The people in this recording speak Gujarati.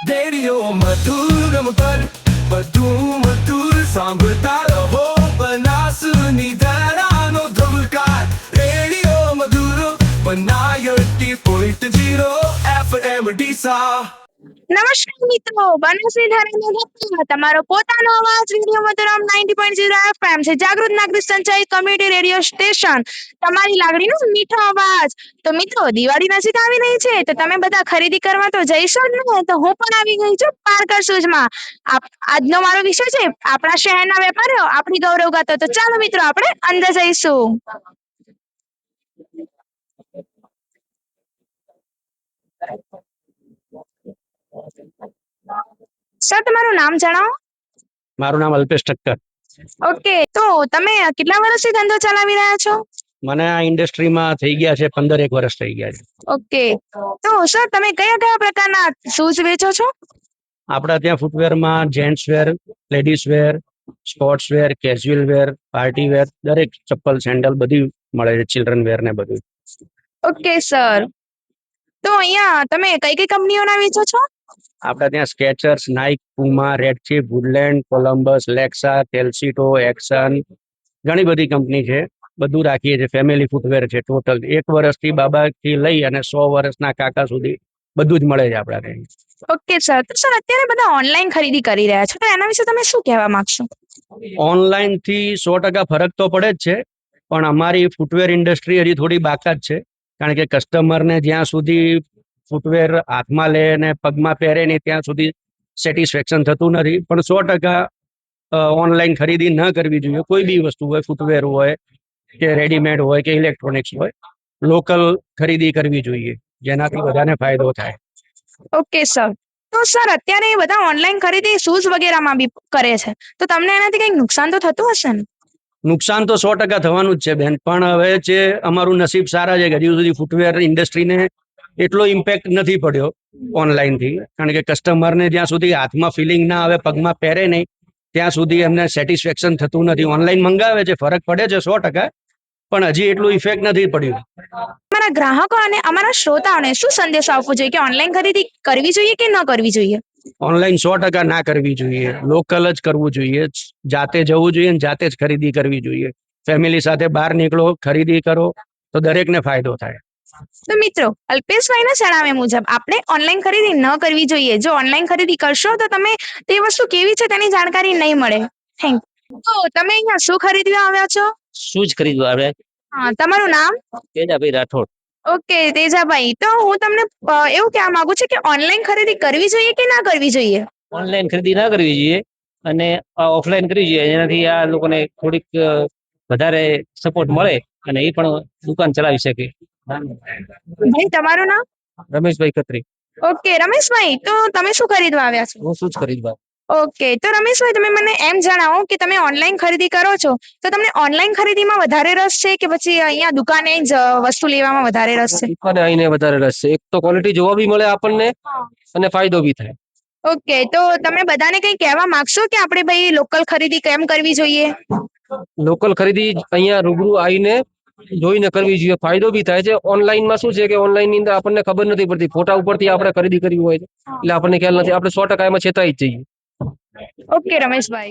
રેડિયો મધુરમ પર બધું મધુર સાંભળતા રહો બનાસની ધારાનો ધબકાર રેડિયો મધુરમ બનાયટી .0 FM ડીસા નમસ્કાર મિત્રો, બનાસની ધારાનો ધબકાર તમારો પોતાનો અવાજ રેડિયો મધુરમ 90.0 FM છે. જાગૃત નાગરિક સંચાલિત કમ્યુનિટી રેડિયો સ્ટેશન, તમારી લાગણીનો મીઠો અવાજ. તો મિત્રો, દિવાળી નજીક આવી રહી છે તો તમે બધા ખરીદી કરવા તો જઈશો જ ને. તો હું પણ આવી ગઈ છું પાર્કર શૂઝમાં. આજનો મારો વિષય છે આપણા શહેરના વેપારીઓ આપણી ગૌરવ ગાથા. તો ચાલો મિત્રો, આપણે અંદર જઈશું. સર, તમારું નામ જણાવો. મારું નામ અલ્પેશ ઠક્કર. ઓકે, તો તમે કેટલા વર્ષથી ધંધો ચલાવી રહ્યા છો? મને આ ઇન્ડસ્ટ્રીમાં થઈ ગયા છે 15 વર્ષ થઈ ગયા છે. ઓકે, તો સર તમે કયા કયા પ્રકારના શૂઝ વેચો છો? આપણા ત્યાં ફૂટવેરમાં gents wear, ladies wear, sports wear, casual wear, party wear, દરેક ચપ્પલ સેન્ડલ બધી મળે છે. ચિલ્ડ્રન વેર ને બધું. ઓકે સર, તો અહીંયા તમે કઈ કઈ કંપનીઓના વેચો છો? આપણા ત્યાં Skechers, Nike, Puma, Red Chief, Woodland, Columbus, Lexa, Calcetto, Action, ઘણી બધી કંપની છે. બધું રાખીએ છીએ. ફેમિલી ફૂટવેર છે ટોટલ. 1 વર્ષથી બાબાથી લઈ અને 100 વર્ષના કાકા સુધી બધું જ મળે છે આપણા ત્યાં. ઓકે સર, તો સર અત્યારે બધા ઓનલાઈન ખરીદી કરી રહ્યા છો, તો એના વિશે તમે શું કહેવા માંગશો? ઓનલાઈન થી 100% ફરક તો પડે જ છે, પણ અમારી ફૂટવેર ઇન્ડસ્ટ્રી હજી થોડી બાકાત છે. કારણ કે કસ્ટમરને જ્યાં સુધી ફૂટવેર હાથમાં લે અને પગમાં પહેરે નહીં ત્યાં સુધી સેટિસ્ફેક્શન થતું નથી. પણ 100% ઓનલાઈન ખરીદી ન કરવી જોઈએ. કોઈ બી વસ્તુ હોય, ફૂટવેર હોય કે રેડીમેડ હોય કે ઇલેક્ટ્રોનિક્સ હોય, લોકલ ખરીદી કરવી જોઈએ, જેનાથી બધાને ફાયદો થાય. ઓકે સર, તો સર અત્યારે બધા ઓનલાઈન ખરીદી શૂઝ વગેરેમાં બી કરે છે, તો તમને એનાથી કંઈક નુકસાન તો થતું હશે ને? નુકસાન તો 100% થવાનું જ છે બેન, પણ હવે જે અમારું નસીબ સારા છે કે હજુ સુધી ફૂટવેર ઇન્ડસ્ટ્રીને એટલો ઇમ્પેક્ટ નથી પડ્યો ઓનલાઈન થી. કારણ કે કસ્ટમરને જ્યાં સુધી હાથમાં ફિલિંગ ના આવે, પગમાં પહેરે નહીં, ત્યાં સુધી એમને સેટિસ્ફેક્શન થતું નથી. ઓનલાઈન મંગાવે છે, ફરક પડે છે 100%, પણ હજી એટલું ઇફેક્ટ નથી પડ્યું. અમારા ગ્રાહકો અને અમારા શ્રોતાઓને શું સંદેશો આપવો જોઈએ કે ઓનલાઈન ખરીદી કરવી જોઈએ કે ન કરવી જોઈએ? ઓનલાઈન 100% ના કરવી જોઈએ. લોકલ જ કરવું જોઈએ. જાતે જવું જોઈએ અને જાતે જ ખરીદી કરવી જોઈએ. ફેમિલી સાથે બહાર નીકળો, ખરીદી કરો તો દરેકને ફાયદો થાય. તો મિત્રો, અલ્પેશભાઈના જણાવ્યા મુજબ આપણે ઓનલાઈન ખરીદી ન કરવી જોઈએ. જો ઓનલાઈન ખરીદી કરશો તો તમે તે વસ્તુ કેવી છે તેની જાણકારી નહીં મળે. Thank you. તો તમે અહીંયા શું ખરીદવા આવ્યા છો? શું જ ખરીદવા આવ્યા? હા, તમારું નામ? તેજાભાઈ રાઠોડ. ઓકે તેજાભાઈ, તો હું તમને એવું કહેવા માંગુ છું કે ઓનલાઈન ખરીદી કરવી જોઈએ કે ના કરવી જોઈએ? ઓનલાઈન ખરીદી ના કરવી જોઈએ અને ઓફલાઈન કરવી જોઈએ. એનાથી આ લોકોને થોડીક વધારે સપોર્ટ મળે અને એ પણ દુકાન ચલાવી શકે. ભાઈ, તમારું નામ? રમેશભાઈ ખત્રી. ઓકે રમેશભાઈ, તો તમે શું ખરીદવા આવ્યા છો? હું શું જ ખરીદવા. ઓકે, તો રમેશભાઈ તમે મને એમ જણાવો કે તમે ઓનલાઈન ખરીદી કરો છો, તો તમને ઓનલાઈન ખરીદીમાં વધારે રસ છે કે પછી અહીંયા દુકાને જ વસ્તુ લેવામાં વધારે રસ છે? દુકાને આવીને વધારે રસ છે. એક તો ક્વોલિટી જોવા બી મળે આપણને અને ફાયદો બી થાય. ઓકે, તો તમે બધાને કંઈ કહેવા માંગશો કે આપણે ભાઈ લોકલ ખરીદી કેમ કરવી જોઈએ? લોકલ ખરીદી અહીંયા રૂબરૂ આવીને જોઈને કરવી જોઈએ. ફાયદો બી થાય છે. ઓનલાઈનમાં શું છે કે ઓનલાઈન ની અંદર આપણને ખબર નથી પડતી. ફોટા ઉપરથી આપણે ખરીદી કરવી હોય એટલે આપણને ખ્યાલ નથી. આપણે 100% એમાં છેતરાઈ જ જઈએ. ઓકે રમેશભાઈ.